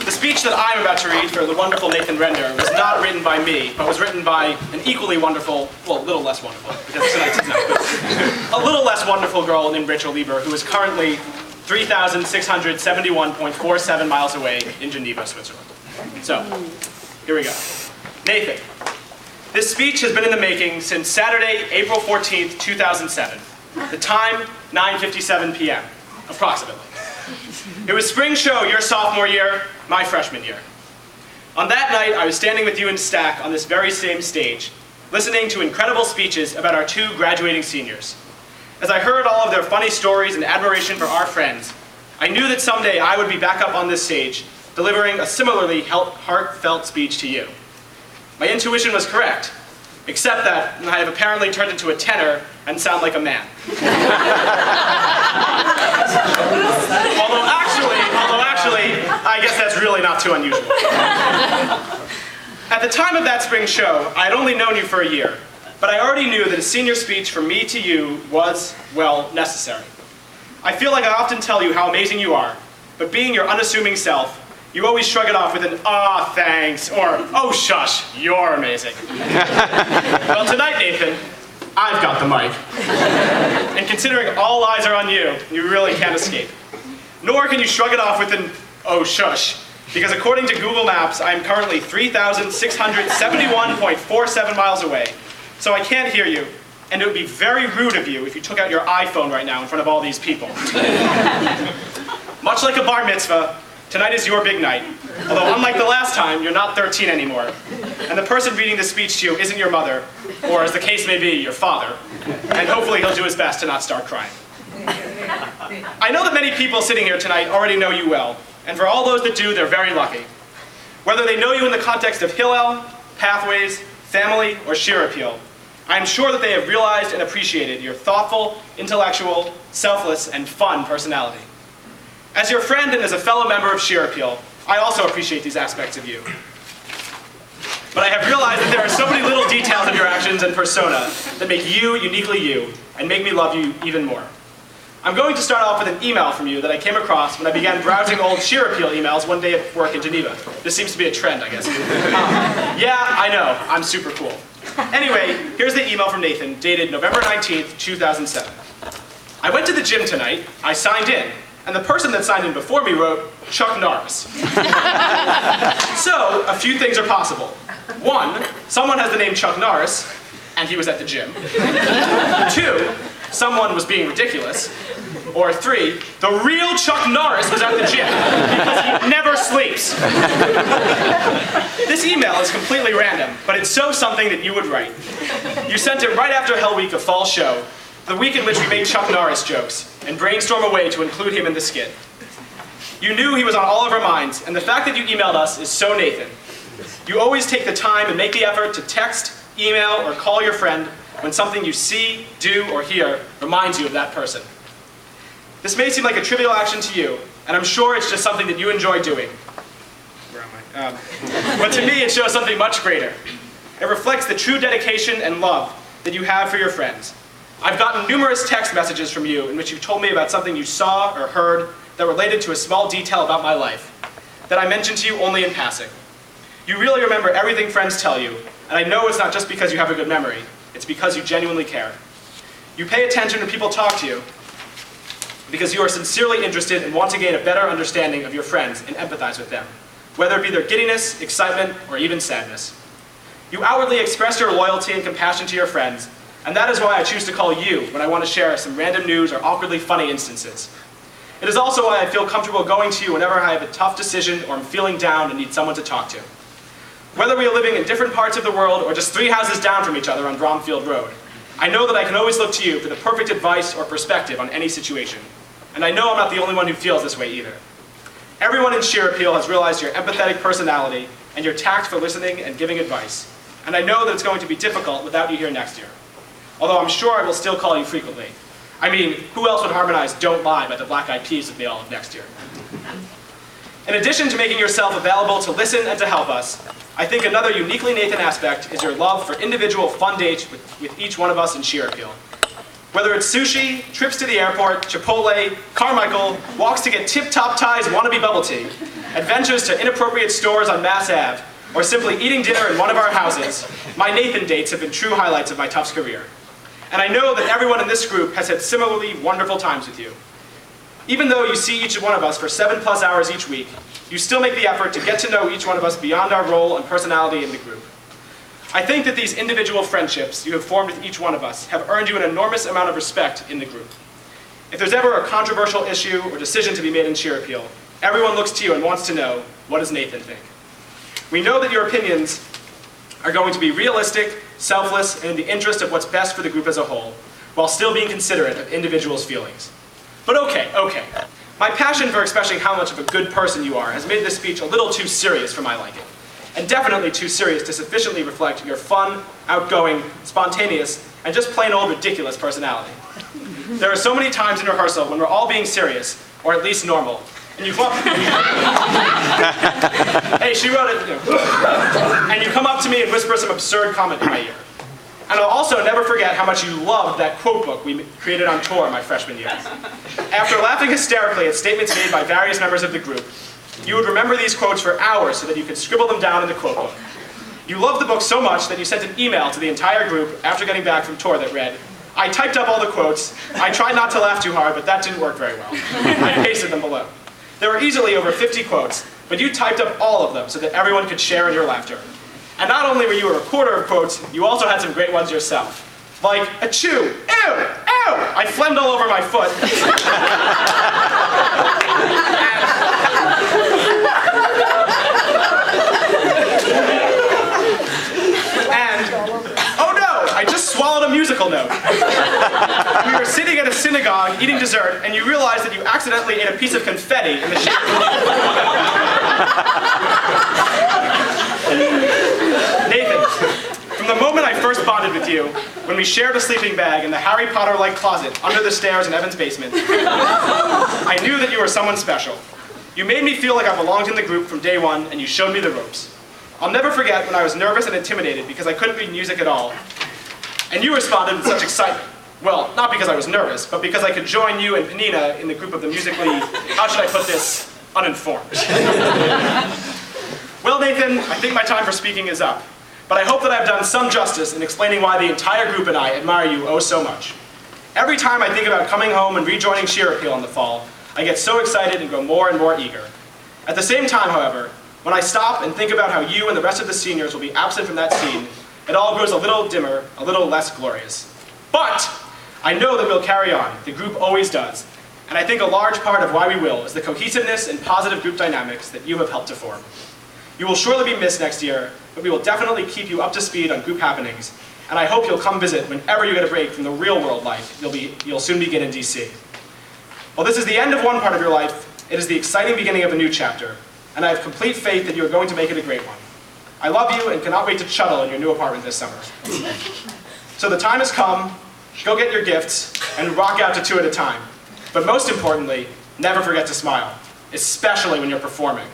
The speech that I'm about to read for the wonderful Nathan Render was not written by me, but was written by an equally wonderful, well, a little less wonderful, because tonight's his night, but a little less wonderful girl named Rachel Leiber, who is currently 3,671.47 miles away in Geneva, Switzerland. So, here we go. Nathan, this speech has been in the making since Saturday, April 14th, 2007. The time, 9:57 p.m., approximately. It was spring show your sophomore year, my freshman year. On that night, I was standing with you in Stack on this very same stage, listening to incredible speeches about our two graduating seniors. As I heard all of their funny stories and admiration for our friends, I knew that someday I would be back up on this stage, delivering a similarly heartfelt speech to you. My intuition was correct, except that I have apparently turned into a tenor and sound like a man. Although actually, I guess that's really not too unusual. At the time of that spring show, I had only known you for a year, but I already knew that a senior speech from me to you was, well, necessary. I feel like I often tell you how amazing you are, but being your unassuming self, you always shrug it off with an, "Ah, thanks," or, "Oh, shush, you're amazing." Well, tonight, Nathan, I've got the mic. And considering all eyes are on you, you really can't escape. Nor can you shrug it off with an, "Oh, shush," because according to Google Maps, I am currently 3,671.47 miles away. So I can't hear you, and it would be very rude of you if you took out your iPhone right now in front of all these people. Much like a bar mitzvah, tonight is your big night. Although unlike the last time, you're not 13 anymore. And the person reading the speech to you isn't your mother, or as the case may be, your father. And hopefully he'll do his best to not start crying. I know that many people sitting here tonight already know you well, and for all those that do, they're very lucky. Whether they know you in the context of Hillel, Pathways, family, or Shir appeal, I am sure that they have realized and appreciated your thoughtful, intellectual, selfless, and fun personality. As your friend and as a fellow member of Shir appeal, I also appreciate these aspects of you. But I have realized that there are so many little details of your actions and persona that make you uniquely you, and make me love you even more. I'm going to start off with an email from you that I came across when I began browsing old Shir appeal emails one day at work in Geneva. This seems to be a trend, I guess. Yeah, I know, I'm super cool. Anyway, here's the email from Nathan, dated November 19th, 2007. I went to the gym tonight, I signed in, and the person that signed in before me wrote, Chuck Norris. So, a few things are possible. One, someone has the name Chuck Norris, and he was at the gym. Two, someone was being ridiculous. Or three, the real Chuck Norris was at the gym, because he never sleeps. This email is completely random, but it's so something that you would write. You sent it right after Hell Week of Fall Show, the week in which we made Chuck Norris jokes, and brainstorm a way to include him in the skit. You knew he was on all of our minds, and the fact that you emailed us is so Nathan. You always take the time and make the effort to text, email, or call your friend when something you see, do, or hear reminds you of that person. This may seem like a trivial action to you, and I'm sure it's just something that you enjoy doing. Where am I? But to me, it shows something much greater. It reflects the true dedication and love that you have for your friends. I've gotten numerous text messages from you in which you've told me about something you saw or heard that related to a small detail about my life, that I mentioned to you only in passing. You really remember everything friends tell you, and I know it's not just because you have a good memory, it's because you genuinely care. You pay attention when people talk to you, because you are sincerely interested and want to gain a better understanding of your friends and empathize with them, whether it be their giddiness, excitement, or even sadness. You outwardly express your loyalty and compassion to your friends, and that is why I choose to call you when I want to share some random news or awkwardly funny instances. It is also why I feel comfortable going to you whenever I have a tough decision or I'm feeling down and need someone to talk to. Whether we are living in different parts of the world or just 3 houses down from each other on Bromfield Road, I know that I can always look to you for the perfect advice or perspective on any situation. And I know I'm not the only one who feels this way either. Everyone in Shir Appeal has realized your empathetic personality and your tact for listening and giving advice. And I know that it's going to be difficult without you here next year. Although I'm sure I will still call you frequently. I mean, who else would harmonize Don't Lie by the Black Eyed Peas with me all of next year? In addition to making yourself available to listen and to help us, I think another uniquely Nathan aspect is your love for individual fun dates with each one of us in Shir Appeal. Whether it's sushi, trips to the airport, Chipotle, Carmichael, walks to get tip-top ties wannabe bubble tea, adventures to inappropriate stores on Mass Ave, or simply eating dinner in one of our houses, my Nathan dates have been true highlights of my Tufts career. And I know that everyone in this group has had similarly wonderful times with you. Even though you see each one of us for 7+ hours each week, you still make the effort to get to know each one of us beyond our role and personality in the group. I think that these individual friendships you have formed with each one of us have earned you an enormous amount of respect in the group. If there's ever a controversial issue or decision to be made in Shir Appeal, everyone looks to you and wants to know, what does Nathan think? We know that your opinions are going to be realistic, selfless, and in the interest of what's best for the group as a whole, while still being considerate of individuals' feelings. But okay. My passion for expressing how much of a good person you are has made this speech a little too serious for my liking, and definitely too serious to sufficiently reflect your fun, outgoing, spontaneous, and just plain old ridiculous personality. There are so many times in rehearsal when we're all being serious, or at least normal, and you come up, hey, she wrote it, and you come up to me and whisper some absurd comment in my ear. And I'll also never forget how much you loved that quote book we created on tour my freshman year. After laughing hysterically at statements made by various members of the group, you would remember these quotes for hours so that you could scribble them down in the quote book. You loved the book so much that you sent an email to the entire group after getting back from tour that read, "I typed up all the quotes. I tried not to laugh too hard, but that didn't work very well. I pasted them below." There were easily over 50 quotes, but you typed up all of them so that everyone could share in your laughter. And not only were you a recorder of quotes, you also had some great ones yourself. Like, achoo, ew, ew, I phlegmed all over my foot. Oh no, I just swallowed a musical note. We were sitting at a synagogue eating dessert, and you realized that you accidentally ate a piece of confetti in the shape. Nathan, from the moment I first bonded with you, when we shared a sleeping bag in the Harry Potter-like closet under the stairs in Evan's basement, I knew that you were someone special. You made me feel like I belonged in the group from day one, and you showed me the ropes. I'll never forget when I was nervous and intimidated because I couldn't read music at all, and you responded with such excitement. Well, not because I was nervous, but because I could join you and Panina in the group of the musically, how should I put this, uninformed. Well, Nathan, I think my time for speaking is up, but I hope that I've done some justice in explaining why the entire group and I admire you oh so much. Every time I think about coming home and rejoining Shir Appeal in the fall, I get so excited and grow more and more eager. At the same time, however, when I stop and think about how you and the rest of the seniors will be absent from that scene, it all grows a little dimmer, a little less glorious. But I know that we'll carry on. The group always does. And I think a large part of why we will is the cohesiveness and positive group dynamics that you have helped to form. You will surely be missed next year, but we will definitely keep you up to speed on group happenings, and I hope you'll come visit whenever you get a break from the real world life you'll soon begin in DC. While this is the end of one part of your life, it is the exciting beginning of a new chapter, and I have complete faith that you are going to make it a great one. I love you and cannot wait to chuddle in your new apartment this summer. So the time has come, go get your gifts, and rock out to 2 at a time. But most importantly, never forget to smile, especially when you're performing.